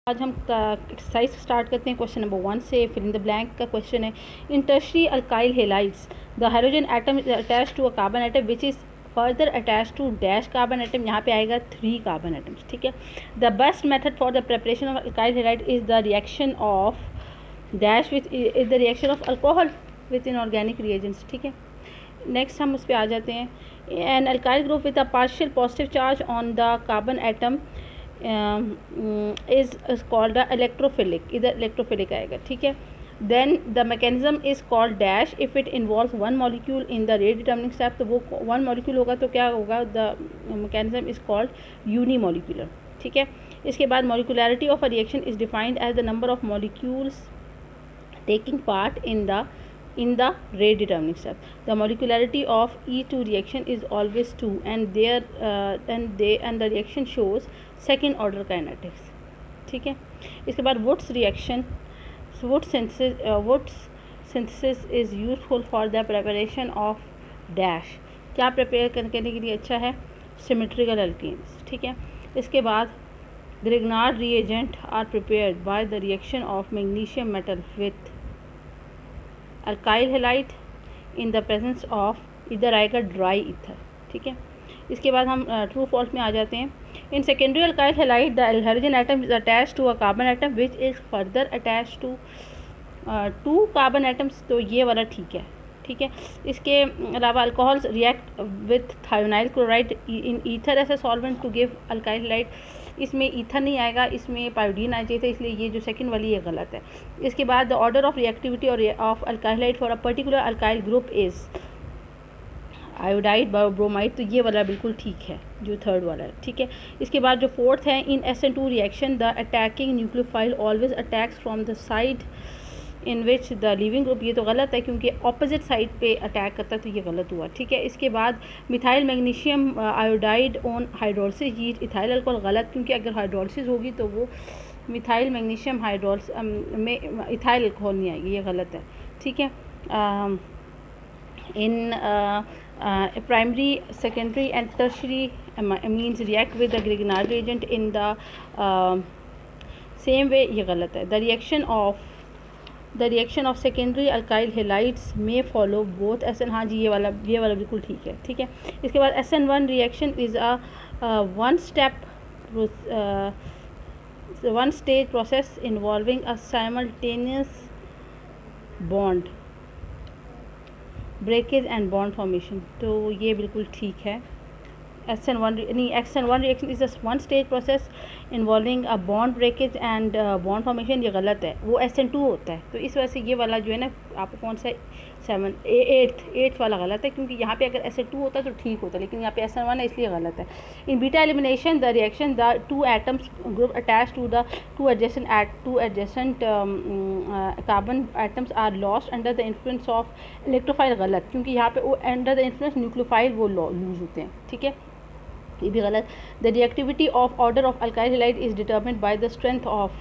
आज हम exercise start करते हैं क्वेश्चन नंबर 1 से। फिल इन द ब्लैंक का क्वेश्चन है, in tertiary alkyl halides the hydrogen atom is attach to a carbon atom which is further attach to dash carbon atom. यहाँ पे आएगा 3 कार्बन एटम्स। ठीक है, the best method for the preparation of alkyl halide is the reaction of dash which is the reaction of alcohol with inorganic reagents. ठीक है, next हम उस पर आ जाते हैं। An alkyl group with a partial positive charge on the carbon atom is called a electrophilic, इधर electrophilic आएगा। ठीक है, then the mechanism is called dash if it involves one molecule in the rate determining step। तो वो one molecule होगा तो क्या होगा, the mechanism is called unimolecular। ठीक है, इसके बाद molecularity of a reaction is defined as the number of molecules taking part in the rate determining step। The molecularity of E2 reaction is always 2 and the reaction shows second order kinetics। ठीक है, इसके बाद Wurtz reaction, Wurtz synthesis is useful for the preparation of dash। क्या prepare करने के लिए अच्छा है, सिमेट्रिकल अल्केन्स। ठीक है, इसके बाद Grignard reagent are prepared by the reaction of magnesium metal with alkyl halide in the presence of, इधर आएगा ड्राई ईथर। ठीक है, इसके बाद हम ट्रू फॉल्स में आ जाते हैं। In secondary alkyl halide the hydrogen atom is attach to a carbon atom which is further attach to 2 carbon atoms. तो ये वाला ठीक है। ठीक है, इसके अलावा alcohols react with thionyl chloride in ether as a solvent to give alkyl halide. इसमें ईथर नहीं आएगा, इसमें पायोडीन आ चाहिए था, इसलिए ये जो सेकंड वाली ये गलत है। इसके बाद द ऑर्डर ऑफ रिएक्टिविटी और of alkyl halide for a particular alkyl group is iodide bromide. तो ये वाला बिल्कुल ठीक है, जो थर्ड वाला है। ठीक है, इसके बाद जो फोर्थ है, इन SN2 reaction the attacking nucleophile always attacks from the side in which the leaving group. ये तो गलत है क्योंकि ऑपोजिट साइड पे अटैक करता है, तो ये गलत हुआ। ठीक है, इसके बाद methyl magnesium iodide on hydrolysis heat ethyl alcohol, गलत क्योंकि अगर हाइड्रोलिसिस होगी तो वो मिथाइल मैग्नीशियम हाइड्रोलिस में इथाइल अल्कोहल नहीं आएगी, ये गलत है। ठीक है, in primary secondary and tertiary means react with the Grignard reagent in the same way, ये गलत है। The reaction of secondary alkyl halides may follow both SN। हाँ जी, ये वाला बिल्कुल ठीक है। ठीक है, इसके बाद SN1 reaction is a one stage process involving a simultaneous bond breakage and bond formation। तो ये बिल्कुल ठीक है। SN1 reaction is a one stage process involving a bond breakage and bond formation। ये गलत है, वो SN2 होता है। तो इस वजह से ये वाला जो है ना, आपको कौन सा 8th वाला गलत है, क्योंकि यहाँ पे अगर SN2 होता तो ठीक होता, लेकिन यहाँ पे SN1 है इसलिए गलत है। In beta elimination the reaction the 2 atoms group attach to the 2 adjacent carbon atoms are lost under the influence of electrophile, गलत क्योंकि यहाँ पे वो अंडर द इन्फ्लुएंस न्यूक्लियोफाइल वो लूज होते हैं। ठीक है, ये भी गलत। The reactivity of order of alkyl halide is determined by the strength of,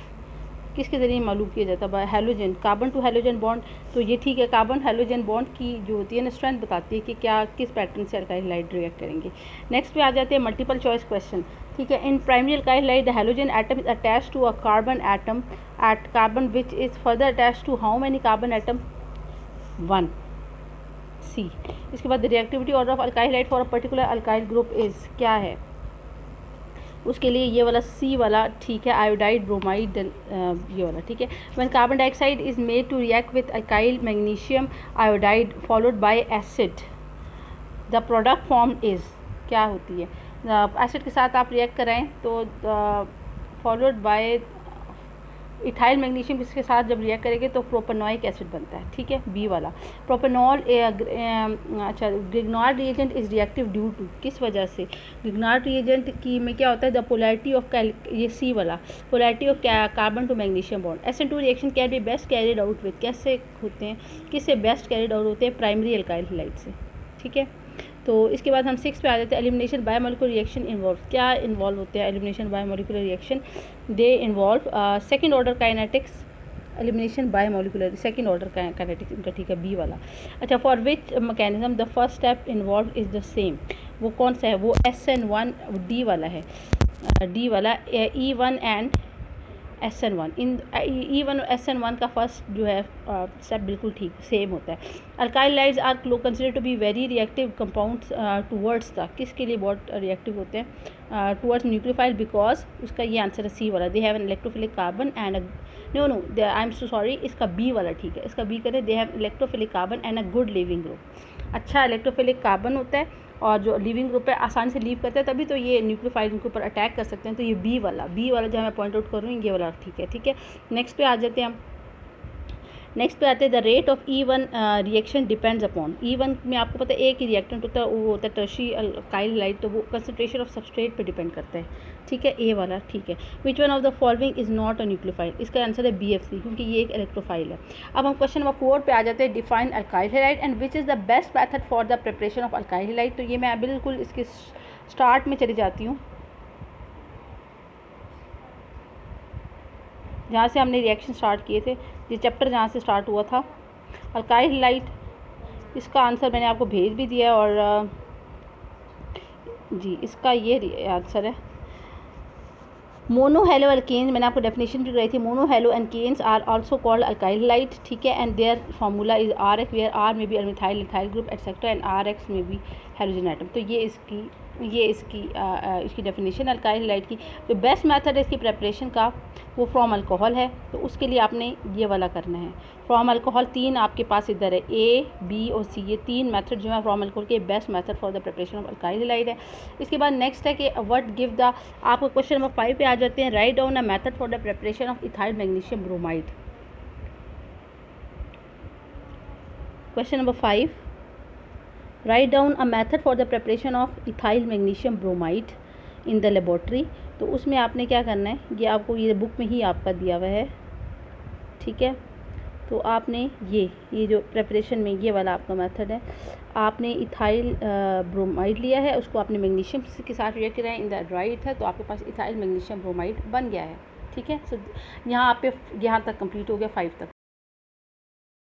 किसके जरिए मालूम किया जाता है, by halogen, carbon to halogen bond. तो ये ठीक है, कार्बन हैलोजन बॉन्ड की जो होती है ना स्ट्रेंथ बताती है कि क्या किस पैटर्न से अल्काइल हैलाइड रिएक्ट करेंगे। नेक्स्ट पे आ जाते हैं मल्टीपल चॉइस क्वेश्चन। ठीक है, in primary alkyl halide the halogen atom is attach to a carbon atom at carbon which is further attach to how many carbon atom, 1 C। इसके बाद the reactivity order of alkyl halide for a particular alkyl group is, क्या है उसके लिए ये वाला C वाला ठीक है, आयोडाइड ब्रोमाइड, ये वाला ठीक है। When carbon dioxide is made to react with alkyl magnesium iodide followed by acid the product form is, क्या होती है, एसिड के साथ आप रिएक्ट कराएं तो फॉलोड बाय इथाइल मैग्नीशियम के साथ जब रिएक्ट करेंगे तो प्रोपेनोइक एसिड बनता है। ठीक है, बी वाला प्रोपेनॉल। अच्छा, Grignard reagent is reactive due to, किस वजह से, ग्रिग्नार्ड रिएजेंट की में क्या होता है, द पोलैरिटी ऑफ, ये सी वाला, polarity of carbon to magnesium bond. SN2 reaction can be best carried out with, कैसे होते हैं, किससे बेस्ट कैरिड आउट होते हैं, प्राइमरी अल्काइल हैलाइड से। ठीक है, तो इसके बाद हम 6 पे आ जाते हैं। एलिमिनेशन बायोमोलिकुलर रिएक्शन इन्वॉल्व, क्या इन्वॉल्व होते हैं elimination biomolecular reaction, they involve second order kinetics, elimination biomolecular second order kinetics इनका ठीक है, बी वाला। अच्छा, for which mechanism the first step involve is the same, वो कौन सा है, वो SN1 डी वाला है, डी वाला E1 and SN1 in E1 और SN1 का फर्स्ट जो है स्टेप बिल्कुल ठीक सेम होता है। Alkyl halides are consider to be very reactive compounds towards the, किसके लिए बहुत रिएक्टिव होते हैं टूवर्ड्स न्यूक्लियोफाइल, बिकॉज उसका ये आंसर है सी वाला, they have an electrophilic carbon and no no I am so sorry, इसका बी वाला ठीक है, इसका बी करें, they have electrophilic carbon and a good leaving group. अच्छा इलेक्ट्रोफिलिक कार्बन होता है और जो लिविंग ग्रुप है आसानी से लीव करते हैं, तभी तो ये न्यूक्लियोफाइल इनके ऊपर अटैक कर सकते हैं। तो ये बी वाला जो मैं पॉइंट आउट कर रही हूँ ये वाला ठीक है। ठीक है, नेक्स्ट पे आ जाते हैं हम। नेक्स्ट पे आते हैं the rate of E1 reaction depends upon. E1 में आपको पता है एक ही रिएक्टेंट होता है, वो होता है टर्शियरी अल्काइल हाइड, तो वो कंसंट्रेशन ऑफ सबस्ट्रेट पे डिपेंड करता है। ठीक है, ए वाला ठीक है। Which one of the following is not a nucleophile, इसका आंसर है BFC, क्योंकि ये एक इलेक्ट्रोफाइल है। अब हम क्वेश्चन नंबर 4 पे आ जाते हैं। Define alkyl halide and which is the best method for the preparation of alkyl halide. तो ये मैं बिल्कुल इसके स्टार्ट में चली जाती हूँ, जहाँ से हमने रिएक्शन स्टार्ट किए थे, ये चैप्टर जहाँ से स्टार्ट हुआ था अल्काइल हैलाइड, इसका आंसर मैंने आपको भेज भी दिया और जी इसका ये आंसर है। मोनो हेलो अल्केन्स, मैंने आपको डेफिनेशन भी कराई थी। Monohaloalkanes are also called alkyl halide, ठीक है, and their formula is RX, where R may be alkyl methyl ethyl group etcetera and RX may be halogen atom. तो ये इसकी डेफिनेशन अल्काइल हैलाइड की। जो बेस्ट मेथड है इसकी preparation का वो फ्रॉम अल्कोहल है, तो उसके लिए आपने ये वाला करना है। फ्रॉम अल्कोहल 3 आपके पास इधर है, A, B और C, ये 3 मेथड जो है फ्रॉम अल्कोहल के best method for the preparation of alkyl halide है। इसके बाद नेक्स्ट है कि व्हाट गिव द, आपको क्वेश्चन नंबर 5 पे आ जाते हैं। Write down a method for the preparation of ethyl magnesium bromide. Question number 5, write down a method for the preparation of ethyl magnesium bromide in the laboratory. तो उसमें आपने क्या करना है, ये आपको ये बुक में ही आपका दिया हुआ है, ठीक है। तो आपने ये जो प्रेपरेशन में ये वाला आपका मेथड है, आपने इथाइल ब्रोमाइड लिया है, उसको आपने मैग्नीशियम के साथ रिएक्ट कराया इन द राइट है, तो आपके पास इथाइल मैग्नीशियम ब्रोमाइड बन गया है। ठीक है, सो यहाँ पे यहाँ तक कंप्लीट हो गया 5 तक।